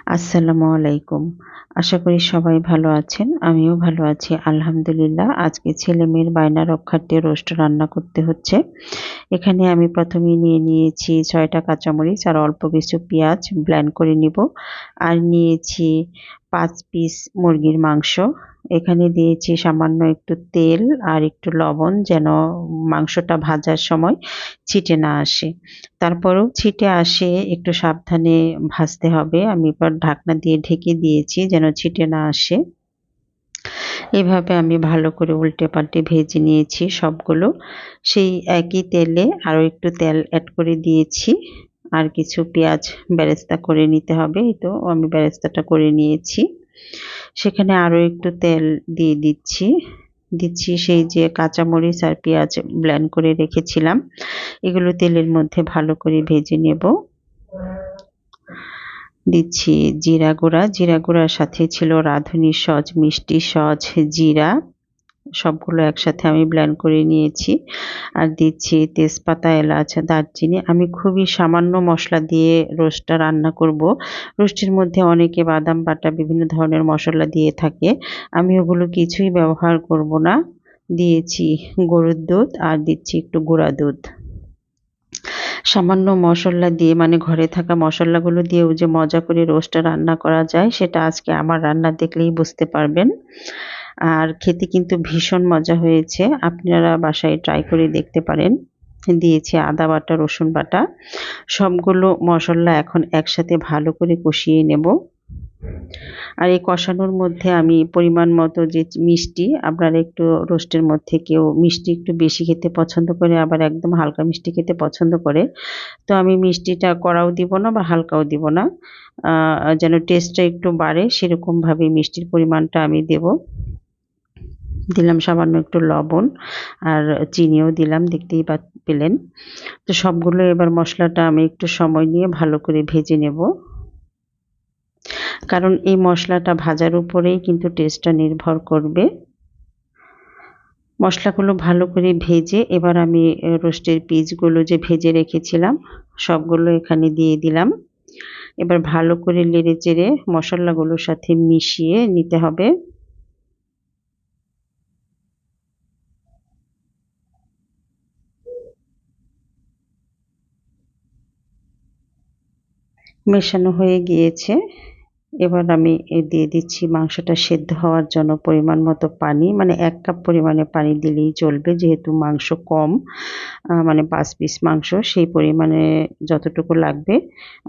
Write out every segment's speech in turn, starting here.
আসসালামু আলাইকুম। আশা করি সবাই ভালো আছেন। আমিও ভালো আছি আলহামদুলিল্লাহ। আজকে ছেলেমেয়ের বায়না রক্ষার্থে রোস্ট রান্না করতে হচ্ছে। এখানে আমি প্রথমেই নিয়ে নিয়েছি ৬ টা কাঁচামরিচ আর অল্প কিছু পেঁয়াজ ব্লেন্ড করে নিব। আর নিয়েছি ৫ পিস মুরগির মাংস। এখানে দিয়েছি সামান্য একটু তেল আর একটু লবণ যেন মাংসটা ভাজার সময় ছিটে না আসে। তারপরেও ছিটে আসে একটু সাবধানে ভাজতে হবে। আমি এবার ঢাকনা দিয়ে ঢেকে দিয়েছি যেন ছিটে না আসে। এভাবে আমি ভালো করে উল্টে পাল্টে ভেজে নিয়েছি সবগুলো। সেই একই তেলে আরও একটু তেল অ্যাড করে দিয়েছি। আর কিছু পেঁয়াজ বেরেস্তা করে নিতে হবে। এই তো আমি বেরেস্তাটা করে নিয়েছি। সেখানে আরও একটু তেল দিয়ে দিচ্ছি সেই যে কাঁচামরিচ আর পেঁয়াজ ব্লেন্ড করে রেখেছিলাম। এগুলো তেলের মধ্যে ভালো করে ভেজে নেব। দিচ্ছি জিরা গুঁড়া। জিরা গুঁড়ার সাথে ছিল রাঁধুনি সস, মিষ্টি সস, জিরা সবগুলো একসাথে আমি ব্লেন্ড করে নিয়েছি। আর দিচ্ছি তেজপাতা, এলাচ, দারচিনি। আমি খুবই সামান্য মশলা দিয়ে রোস্টটা রান্না করব। রোস্টের মধ্যে অনেকে বাদাম বাটা বিভিন্ন ধরনের মশলা দিয়ে থাকে। আমি ওগুলো কিছুই ব্যবহার করব না। দিয়েছি গরুর দুধ আর দিচ্ছি একটু গুঁড়া দুধ। সামান্য মশলা দিয়ে মানে ঘরে থাকা মশলাগুলো দিয়েও যে মজা করে রোস্টটা রান্না করা যায় সেটা আজকে আমার রান্না দেখলেই বুঝতে পারবেন। আর খেতে কিন্তু ভীষণ মজা হয়েছে। আপনারা বাসায় ট্রাই করে দেখতে পারেন। দিয়েছি আদা বাটা, রসুন বাটা। সবগুলো মশলা এখন একসাথে ভালো করে কষিয়ে নেব। আর এই কষানোর মধ্যে আমি পরিমাণ মতো যে মিষ্টি, আপনারা একটু রোস্টের মধ্যে কেউ মিষ্টি একটু বেশি খেতে পছন্দ করে, আবার একদম হালকা মিষ্টি খেতে পছন্দ করে। তো আমি মিষ্টিটা কড়াও দিব না বা হালকাও দিব না। যেন টেস্টটা একটু বাড়ে সেরকমভাবে মিষ্টির পরিমাণটা আমি দেব। দিলাম সামান্য একটু লবণ আর চিনিও দিলাম, দেখতেই পেলেন। তো সবগুলো এবার মশলাটা আমি একটু সময় নিয়ে ভালো করে ভেজে নেব। কারণ এই মশলাটা ভাজার উপরেই কিন্তু টেস্টটা নির্ভর করবে। মশলাগুলো ভালো করে ভেজে এবার আমি রোস্টের পিসগুলো যে ভেজে রেখেছিলাম সবগুলো এখানে দিয়ে দিলাম। এবার ভালো করে নেড়েচেড়ে মশলাগুলোর সাথে মিশিয়ে নিতে হবে। মেশানো হয়ে গিয়েছে। এবার আমি দিয়ে দিচ্ছি মাংসটা সেদ্ধ হওয়ার জন্য পরিমাণ মতো পানি, মানে ১ কাপ পরিমাণে পানি দিলেই চলবে যেহেতু মাংস কম, মানে ৫ পিস মাংস সেই পরিমাণে যতটুকু লাগবে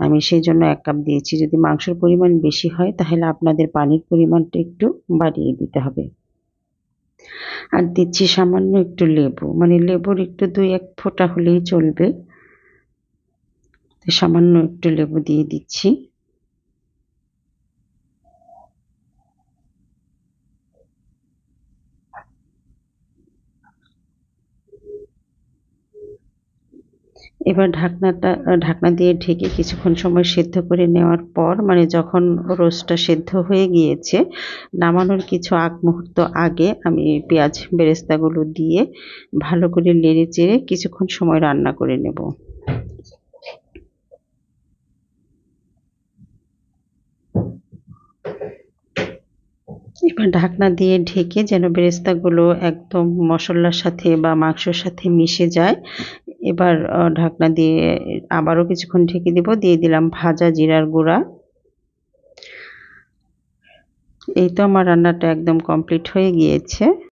আমি সেই জন্য ১ কাপ দিয়েছি। যদি মাংসের পরিমাণ বেশি হয় তাহলে আপনাদের পানির পরিমাণটা একটু বাড়িয়ে দিতে হবে। আর দিচ্ছি সামান্য একটু লেবু, মানে লেবুর একটু ২-১ ফোঁটা হলেই চলবে। সামান্য একটু লেবু দিয়ে দিচ্ছি। এবার ঢাকনা দিয়ে ঢেকে কিছুক্ষণ সময় সেদ্ধ করে নেওয়ার পর, মানে যখন রোস্টটা সেদ্ধ হয়ে গিয়েছে নামানোর কিছু আগ মুহূর্ত আগে আমি পেঁয়াজ বেরেস্তাগুলো দিয়ে ভালো করে নেড়েচেড়ে কিছুক্ষণ সময় রান্না করে নেব। এবার ঢাকনা দিয়ে ঢেকে যেন বেরেস্তাগুলো একদম মশলার সাথে বা মাংসের সাথে মিশে যায়। এবার ঢাকনা দিয়ে আবারও কিছুক্ষণ ঢেকে দেব। দিয়ে দিলাম ভাজা জিরার গুঁড়া। এই তো আমার রান্নাটা একদম কমপ্লিট হয়ে গিয়েছে।